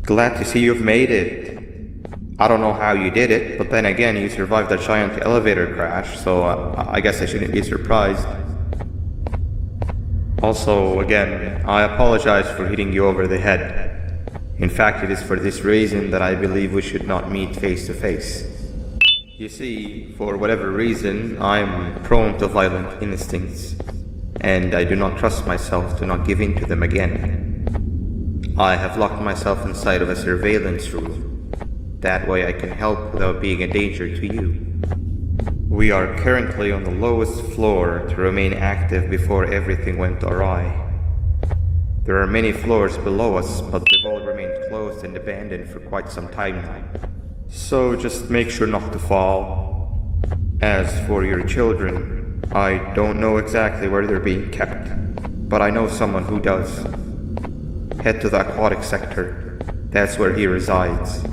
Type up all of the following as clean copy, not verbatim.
Glad to see you've made it. I don't know how you did it, but then again, you survived a giant elevator crash, so I guess I shouldn't be surprised. Also, again, I apologize for hitting you over the head. In fact, it is for this reason that I believe we should not meet face to face. You see, for whatever reason, I'm prone to violent instincts, and I do not trust myself to not give in to them again. I have locked myself inside of a surveillance room. That way I can help without being a danger to you. We are currently on the lowest floor to remain active before everything went awry. There are many floors below us, but they've all remained closed and abandoned for quite some time now. So just make sure not to fall. As for your children, I don't know exactly where they're being kept, but I know someone who does. Head to the aquatic sector. That's where he resides.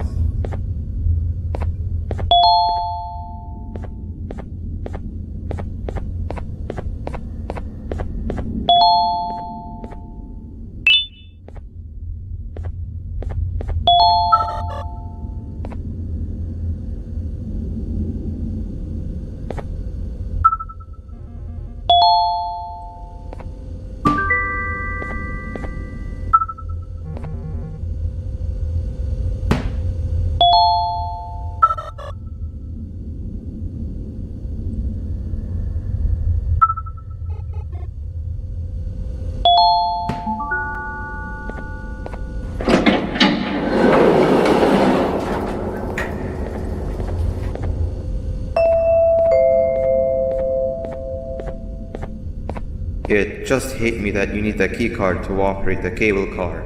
It just hit me that you need a keycard to operate the cable car.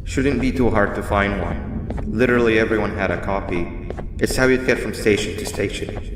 Shouldn't be too hard to find one. Literally everyone had a copy. It's how you get from station to station.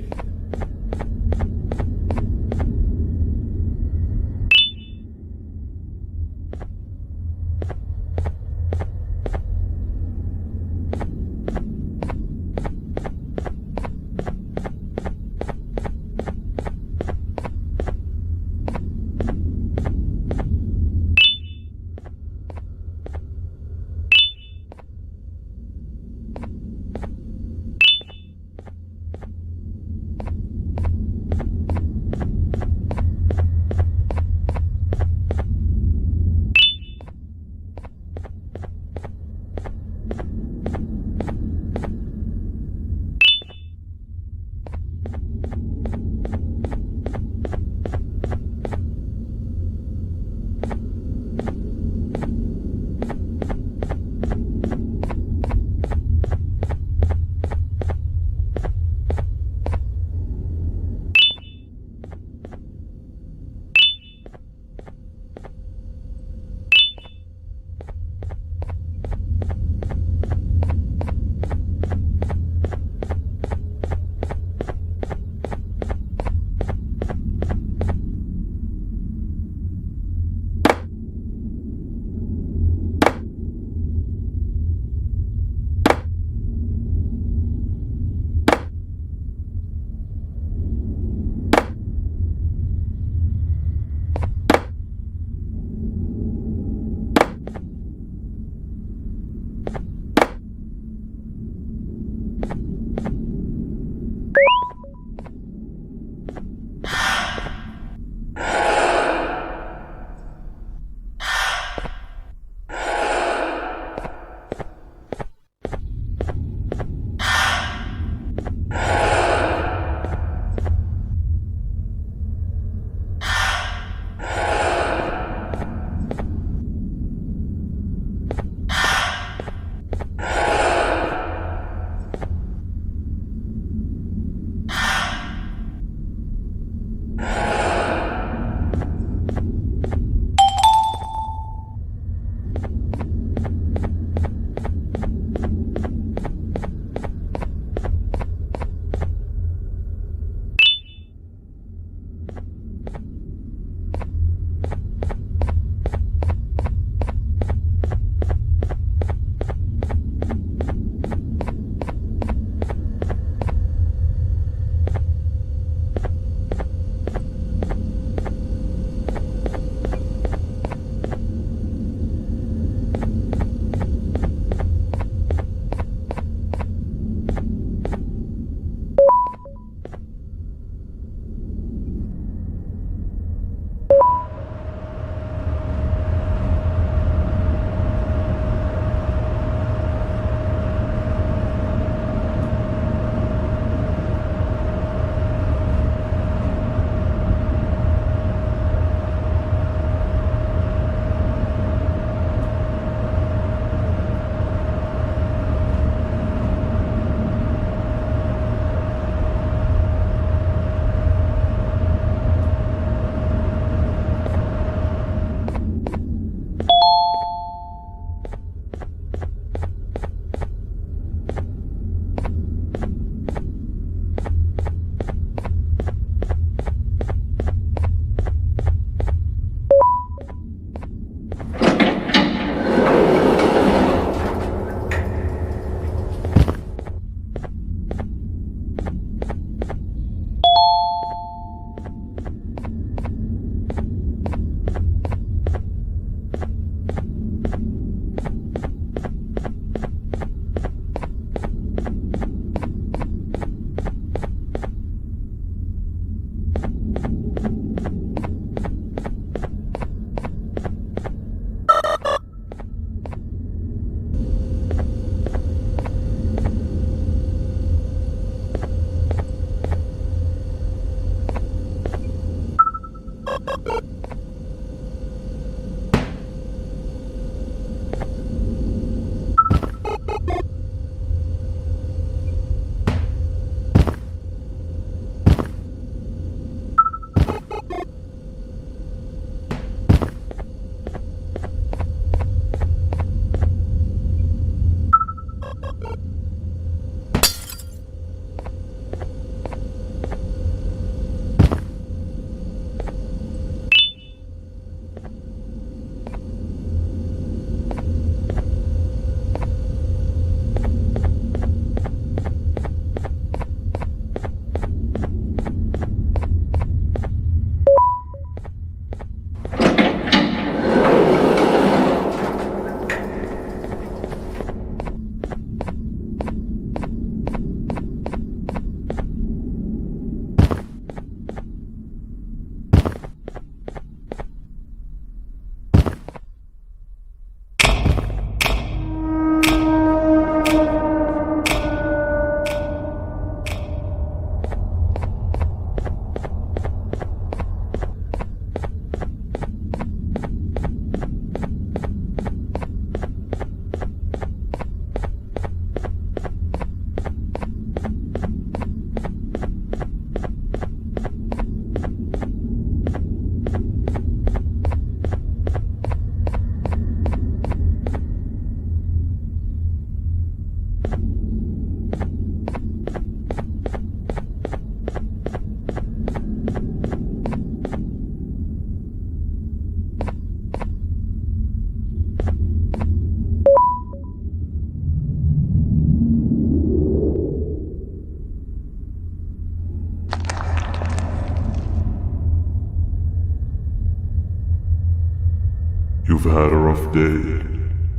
You've had a rough day,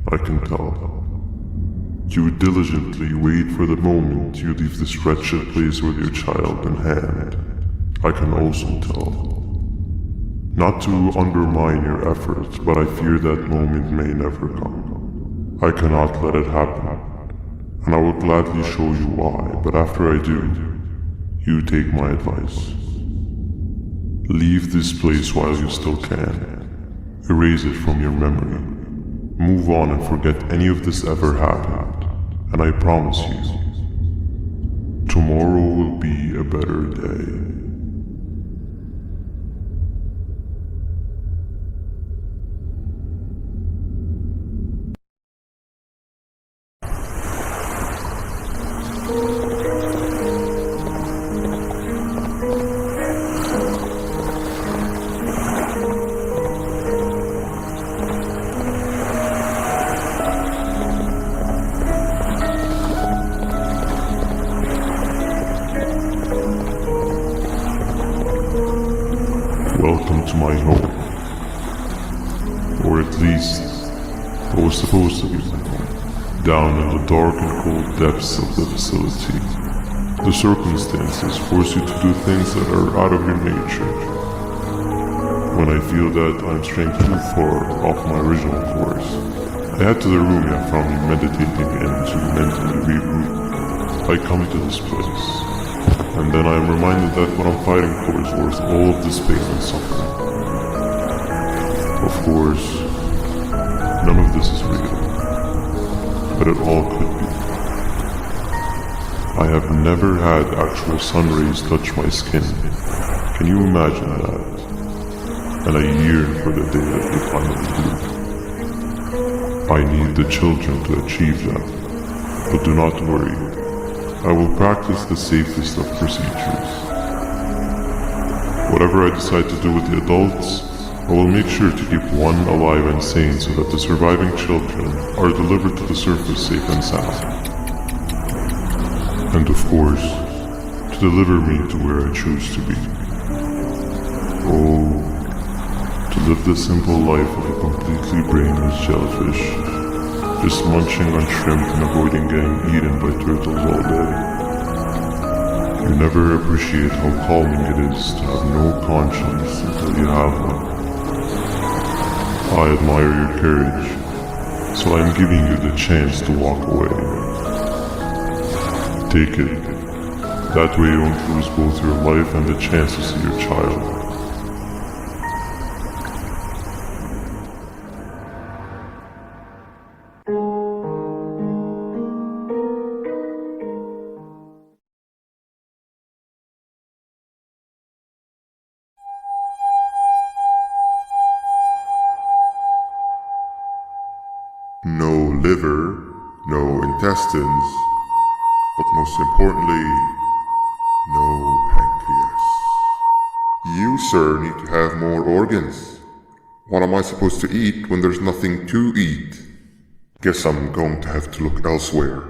I can tell. You diligently wait for the moment you leave this wretched place with your child in hand. I can also tell. Not to undermine your efforts, but I fear that moment may never come. I cannot let it happen, and I will gladly show you why, but after I do, you take my advice. Leave this place while you still can. Erase it from your memory. Move on and forget any of this ever happened, and I promise you, tomorrow will be a better day. Welcome to my home. Or at least, what was supposed to be my home. Down in the dark and cold depths of the facility. The circumstances force you to do things that are out of your nature. When I feel that I'm straying too far off my original course, I head to the room you found me meditating in to mentally regroup. I come to this place. And then I am reminded that what I'm fighting for is worth all of this pain and suffering. Of course, none of this is real, but it all could be. I have never had actual sun rays touch my skin. Can you imagine that? And I yearn for the day that they finally do. I need the children to achieve that, but do not worry. I will practice the safest of procedures. Whatever I decide to do with the adults, I will make sure to keep one alive and sane so that the surviving children are delivered to the surface safe and sound. And of course, to deliver me to where I choose to be. Oh, to live the simple life of a completely brainless jellyfish. Just munching on shrimp and avoiding getting eaten by turtles all day. You never appreciate how calming it is to have no conscience until you have one. I admire your courage, so I am giving you the chance to walk away. Take it. That way you won't lose both your life and the chance to see your child. No liver, no intestines, but most importantly, no pancreas. You, sir, need to have more organs. What am I supposed to eat when there's nothing to eat? Guess I'm going to have to look elsewhere.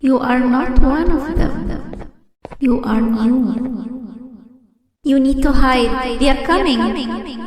You are not one of them. You are new. You need to hide. They are coming.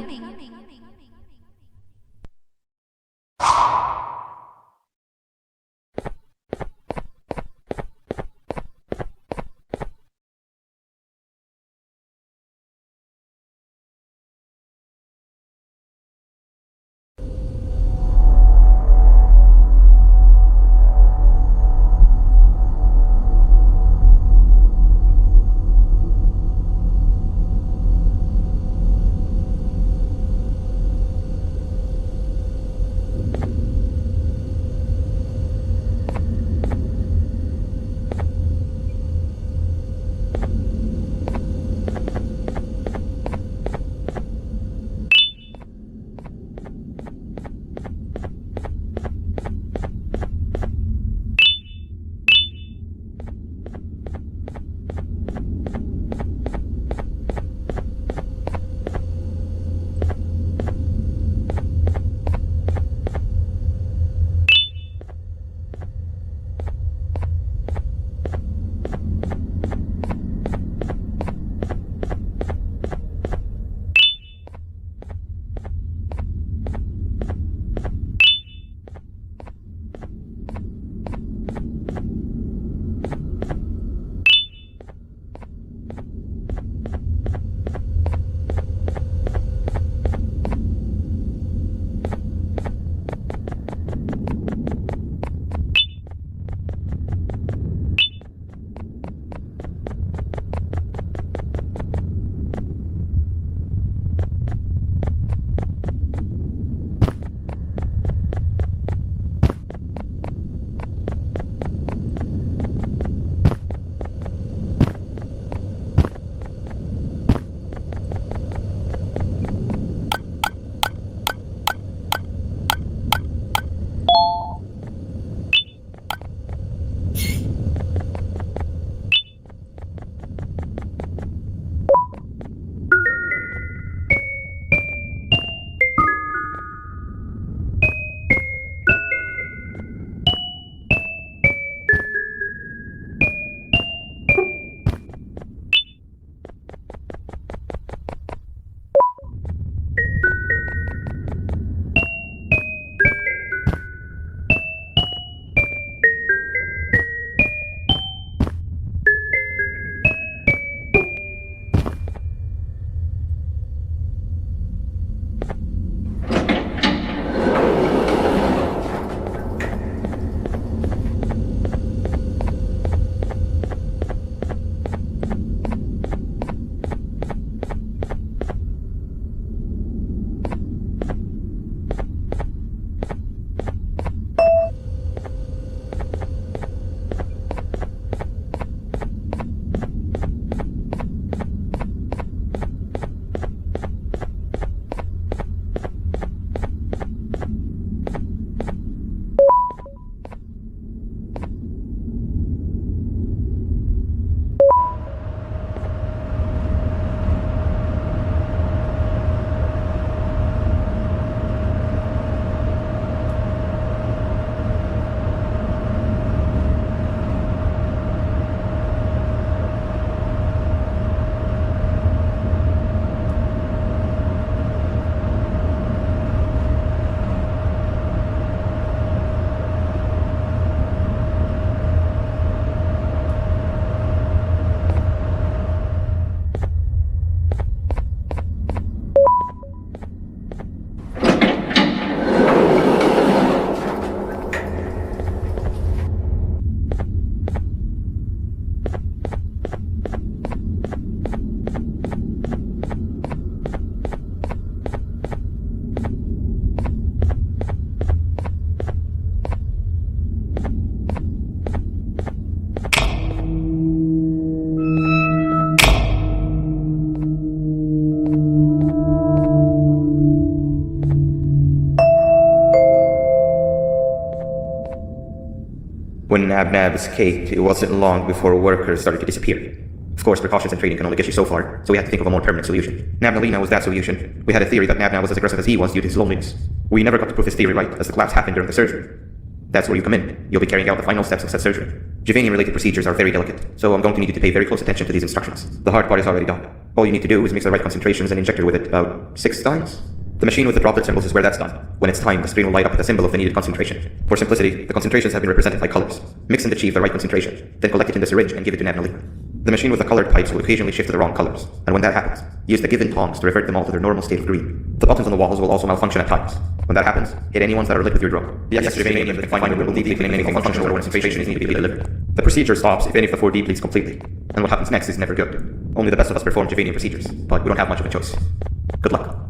When Nab escaped, it wasn't long before workers started to disappear. Of course, precautions and training can only get you so far, so we had to think of a more permanent solution. Nabnalina was that solution. We had a theory that Nabna was as aggressive as he was due to his loneliness. We never got to prove this theory right, as the collapse happened during the surgery. That's where you come in. You'll be carrying out the final steps of said surgery. Javanium-related procedures are very delicate, so I'm going to need you to pay very close attention to these instructions. The hard part is already done. All you need to do is mix the right concentrations and inject her with it about 6 times. The machine with the droplet symbols is where that's done. When it's timed, the screen will light up with a symbol of the needed concentration. For simplicity, the concentrations have been represented by colors. Mix and achieve the right concentration, then collect it in the syringe and give it to Nat and Alina. The machine with the colored pipes will occasionally shift to the wrong colors, and when that happens, use the given tongs to revert them all to their normal state of green. The buttons on the walls will also malfunction at times. When that happens, hit any ones that are lit with your drone. The extra Javanium that can find will leave anything functional or concentration is needed to be delivered. The procedure stops if any of the 4D bleeds completely, and what happens next is never good. Only the best of us perform Javanium procedures, but we don't have much of a choice. Good luck.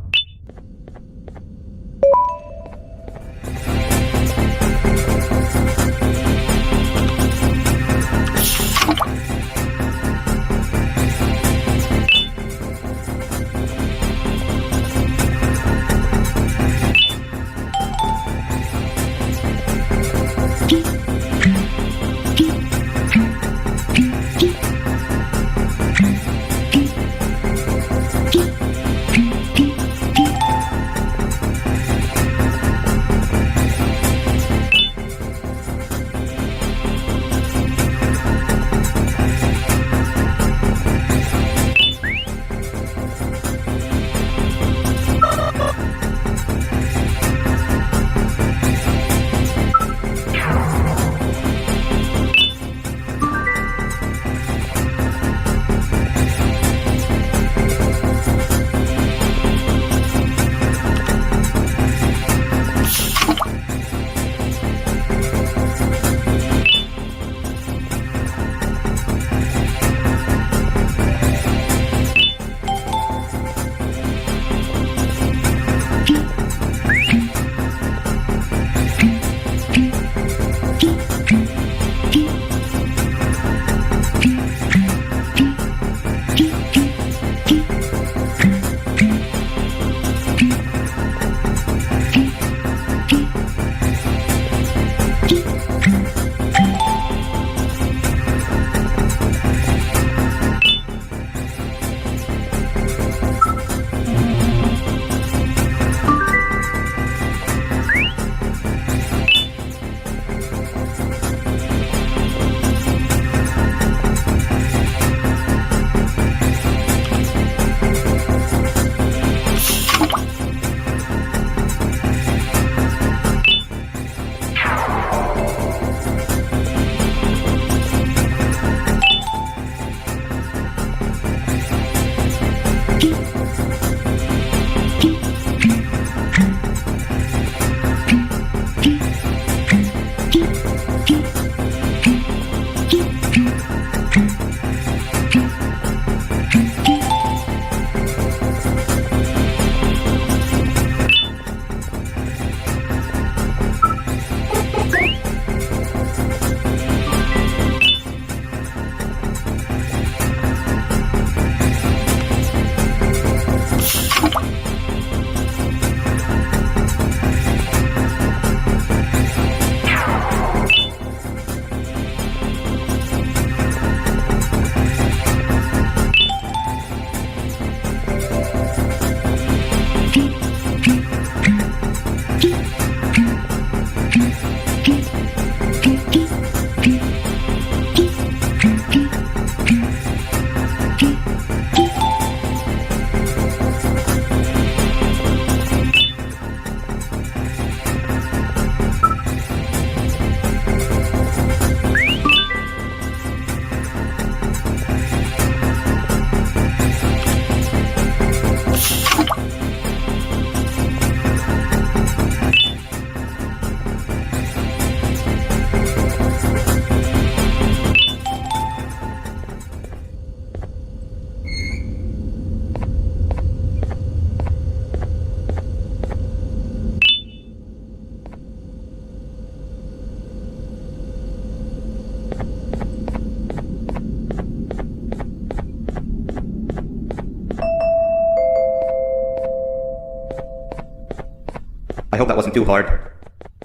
I hope that wasn't too hard.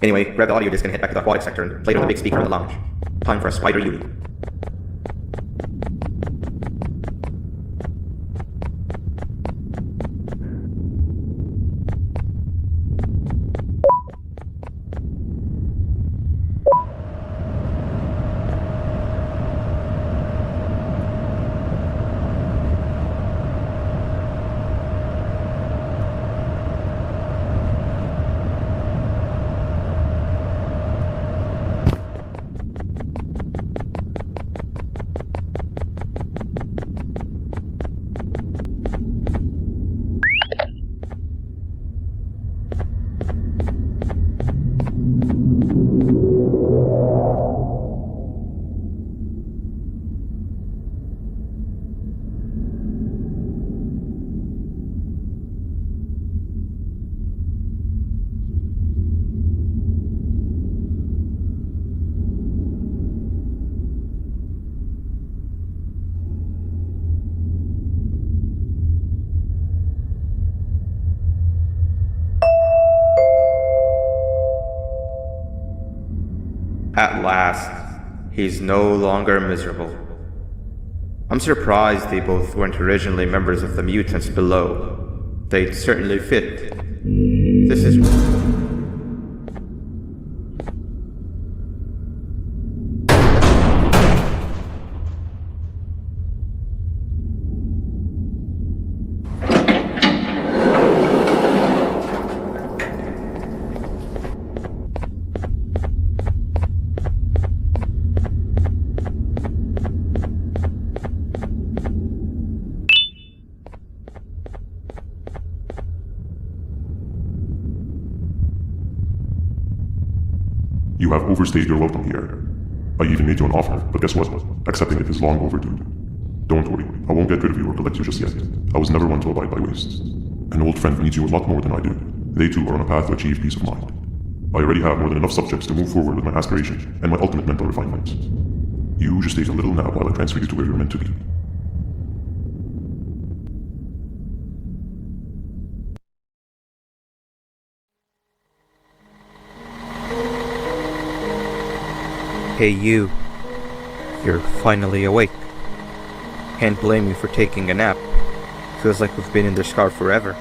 Anyway, grab the audio disc and head back to the aquatic sector and play it on the big speaker in the lounge. Time for a spider Uni. at last, he's no longer miserable. I'm surprised they both weren't originally members of the mutants below. They'd certainly fit. This is... You have overstayed your welcome here. I even made you an offer, but guess what? Accepting it is long overdue. Don't worry, I won't get rid of you or collect you just yet. I was never one to abide by wastes. An old friend needs you a lot more than I do. They too are on a path to achieve peace of mind. I already have more than enough subjects to move forward with my aspirations and my ultimate mental refinements. You just take a little nap while I transfer you to where you're meant to be. Hey you. You're finally awake. Can't blame you for taking a nap. Feels like we've been in this car forever.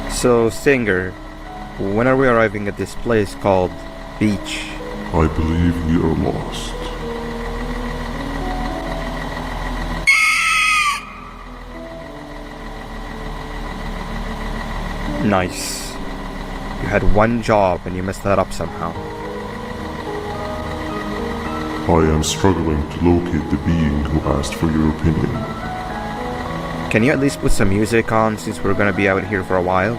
So, Singer, when are we arriving at this place called Beach? I believe we are lost. Nice. You had one job and you messed that up somehow. I am struggling to locate the being who asked for your opinion. Can you at least put some music on since we're gonna be out here for a while?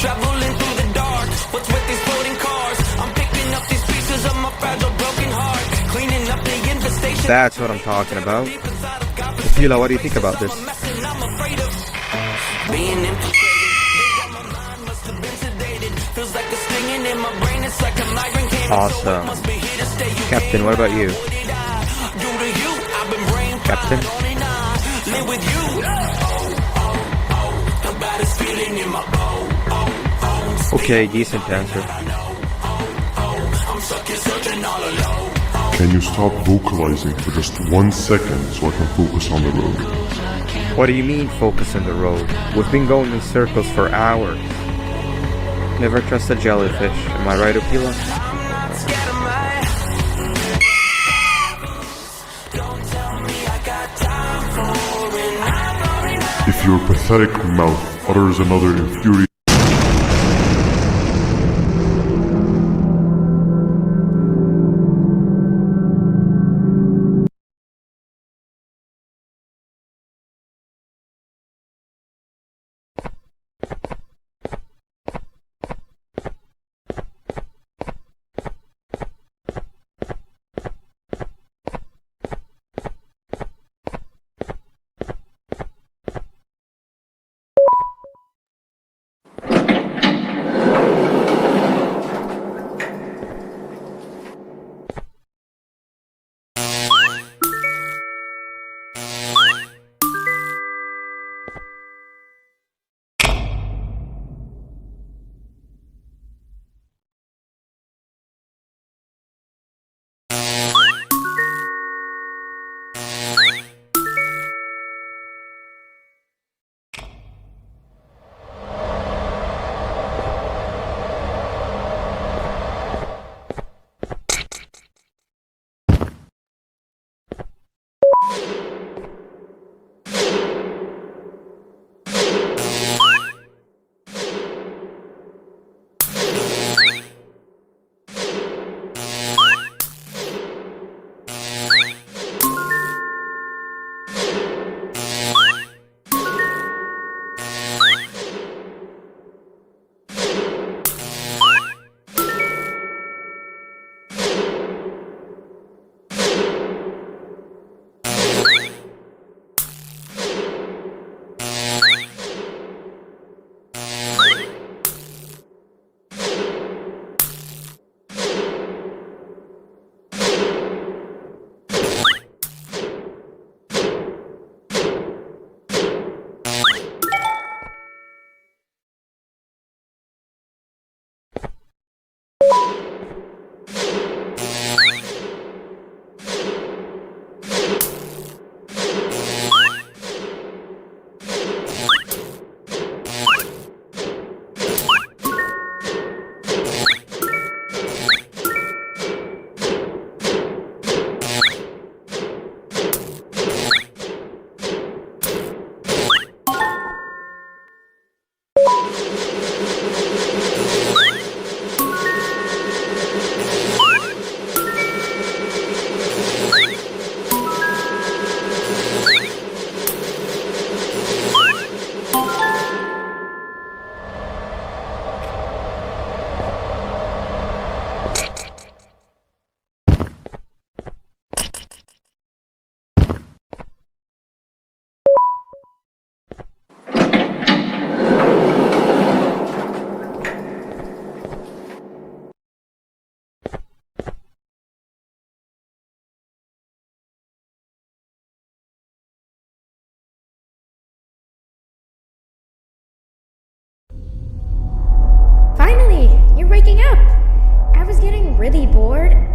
Traveling through the dark, what's with these floating cars? I'm picking up these pieces of my fragile broken heart, cleaning up the infestation. That's what I'm talking about. Tequila, what do you think about this? I'm afraid of being infiltrated. My mind must have been sedated. Feels like a stinging in my brain. It's like a migraine came. Awesome. Captain, what about you? Captain? Live with you. The baddest feeling in my Okay, decent answer. I'm stuck here searching all alone. Can you stop vocalizing for just 1 second so I can focus on the road? What do you mean focus on the road? We've been going in circles for hours. Never trust a jellyfish, am I right, Opila? If your pathetic mouth utters another infuriating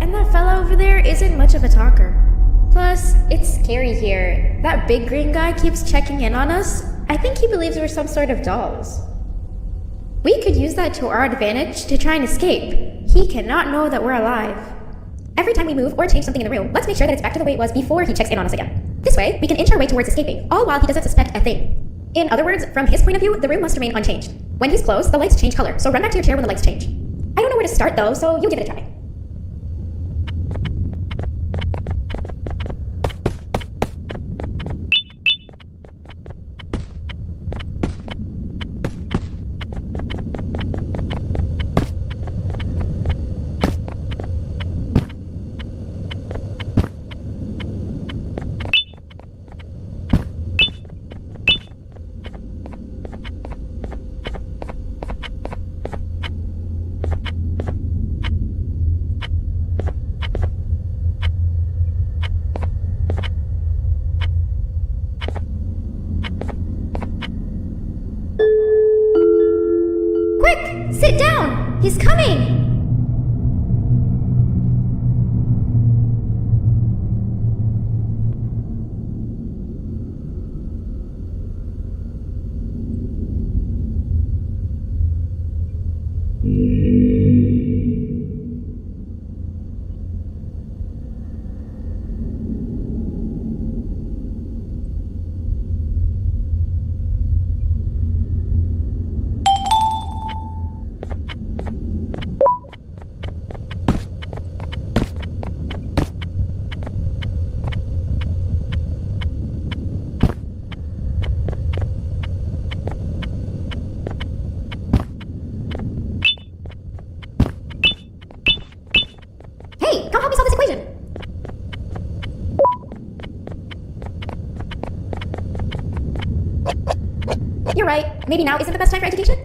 and that fella over there isn't much of a talker. Plus, it's scary here. That big green guy keeps checking in on us. I think he believes we're some sort of dolls. We could use that to our advantage to try and escape. He cannot know that we're alive. Every time we move or change something in the room, let's make sure that it's back to the way it was before he checks in on us again. This way, we can inch our way towards escaping, all while he doesn't suspect a thing. In other words, from his point of view, the room must remain unchanged. When he's close, the lights change color, so run back to your chair when the lights change. I don't know where to start though, so you give it a try. Quick! Sit down! He's coming! Hey, come help me solve this equation! You're right. Maybe now isn't the best time for education?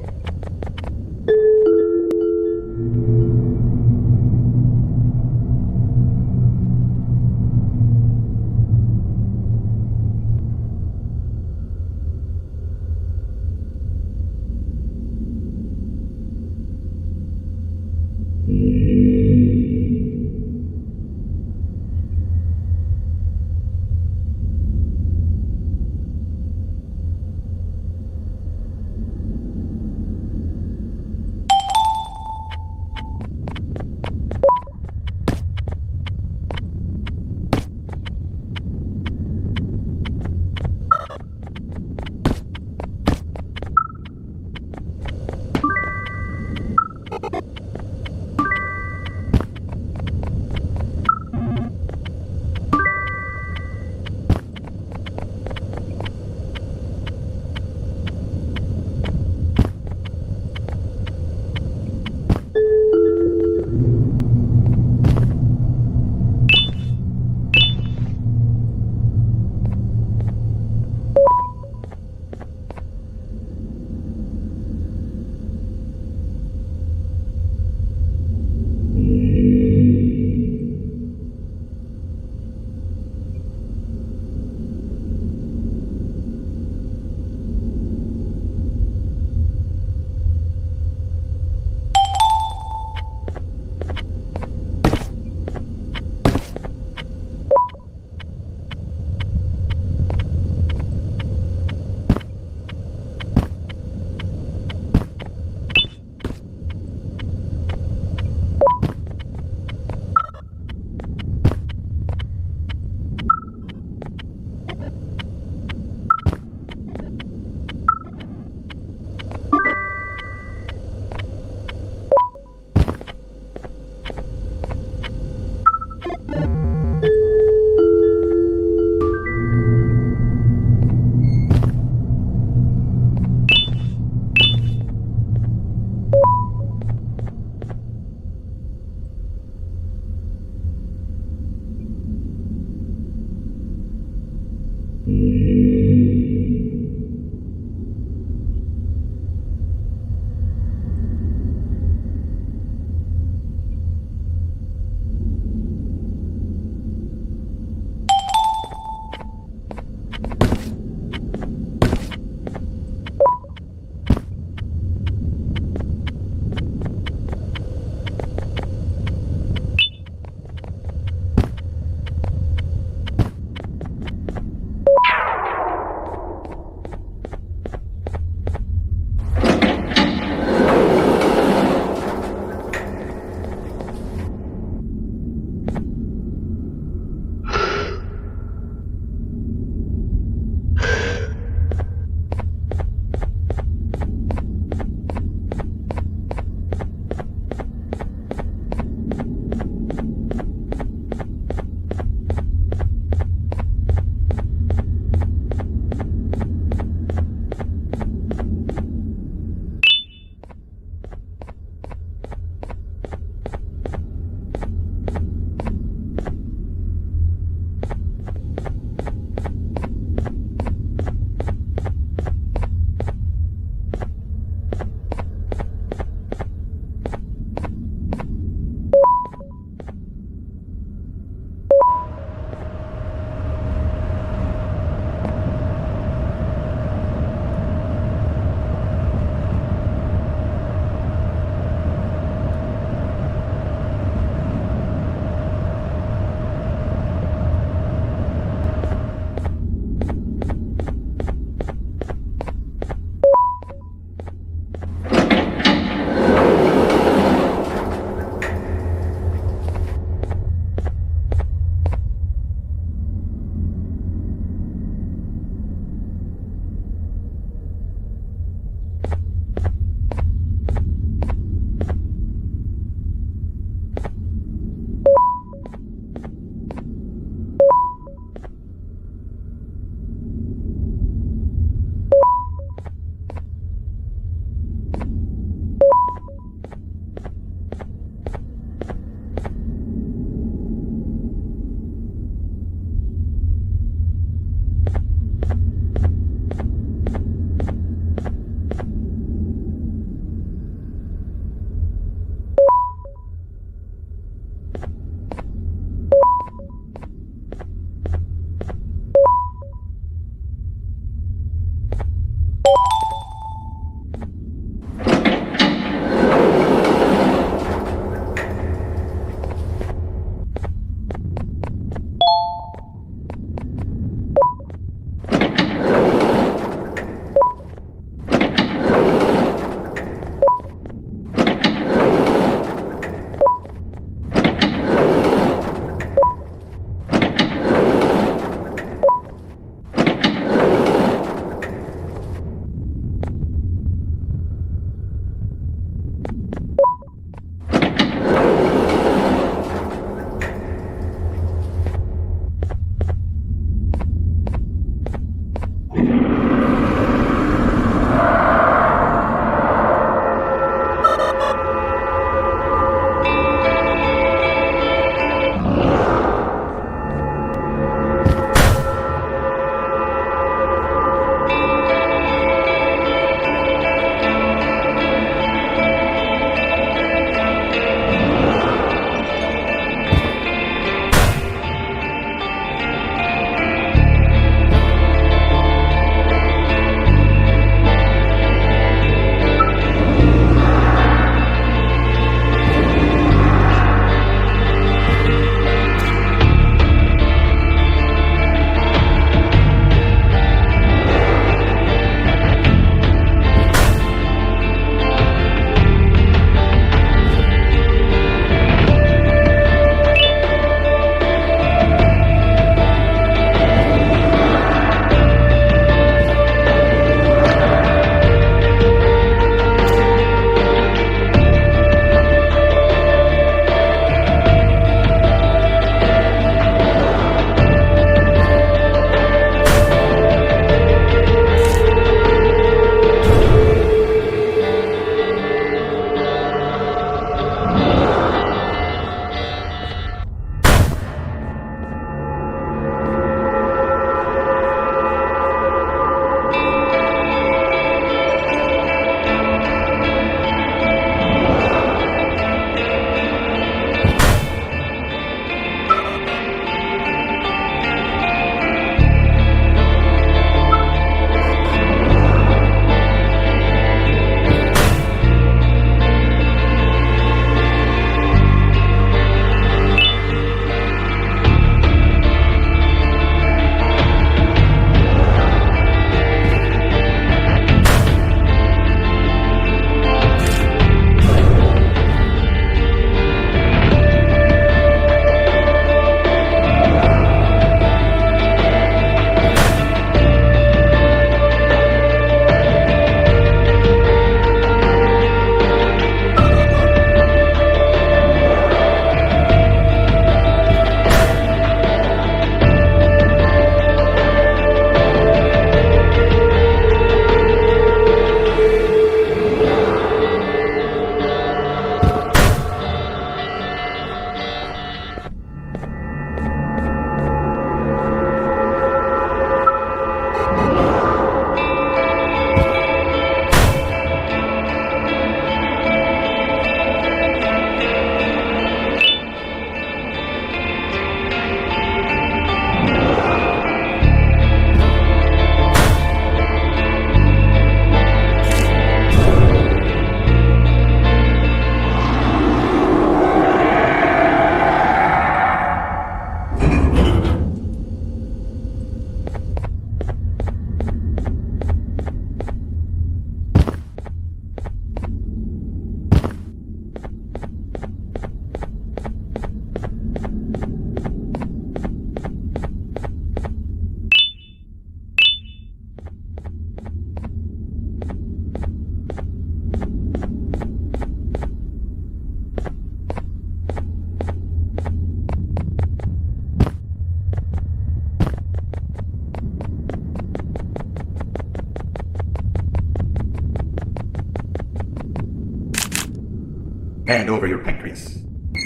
Hand over your pancreas.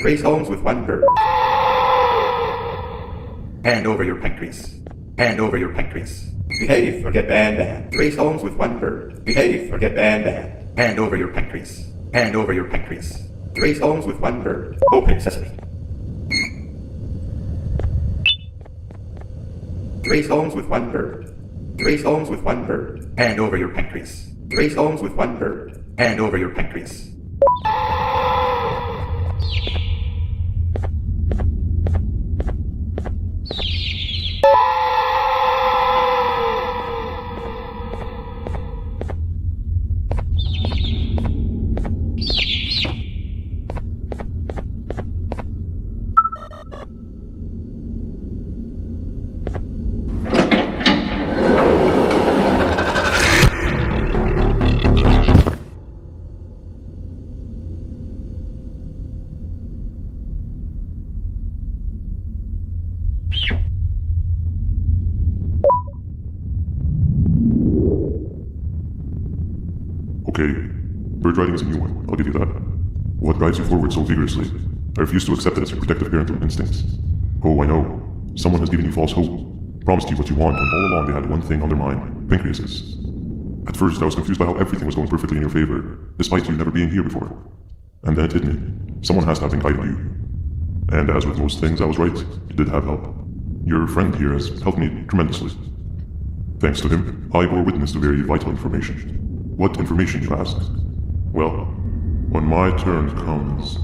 Raise homes with one bird. Hand over your pancreas. Hand over your pancreas. Behave or get banned. Raise homes with one bird. Behave or get banned. Hand over your pancreas. Hand over your pancreas. Raise homes with one bird. Open sesame. Raise homes with one bird. Raise homes with one bird. Hand over your pancreas. Raise homes with one bird. Hand over your pancreas. Okay, bird riding is a new one, I'll give you that. What drives you forward so vigorously? I refuse to accept it as your protective parental instincts. Oh, I know. Someone has given you false hope. Promised you what you want when all along they had one thing on their mind. Pancreases. At first I was confused by how everything was going perfectly in your favor, despite you never being here before. And then it hit me. Someone has to have been guiding you. And as with most things, I was right. You did have help. Your friend here has helped me tremendously. Thanks to him, I bore witness to very vital information. What information, you ask? Well, when my turn comes,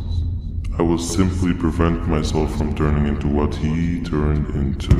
I will simply prevent myself from turning into what he turned into.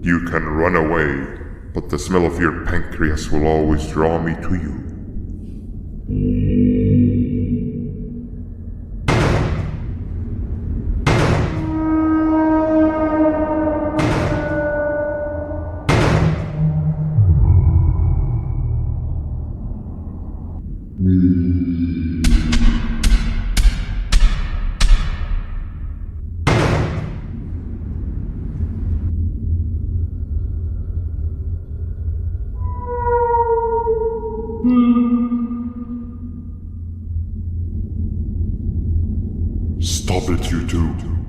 You can run away, but the smell of your pancreas will always draw me to you. I'll bet you too.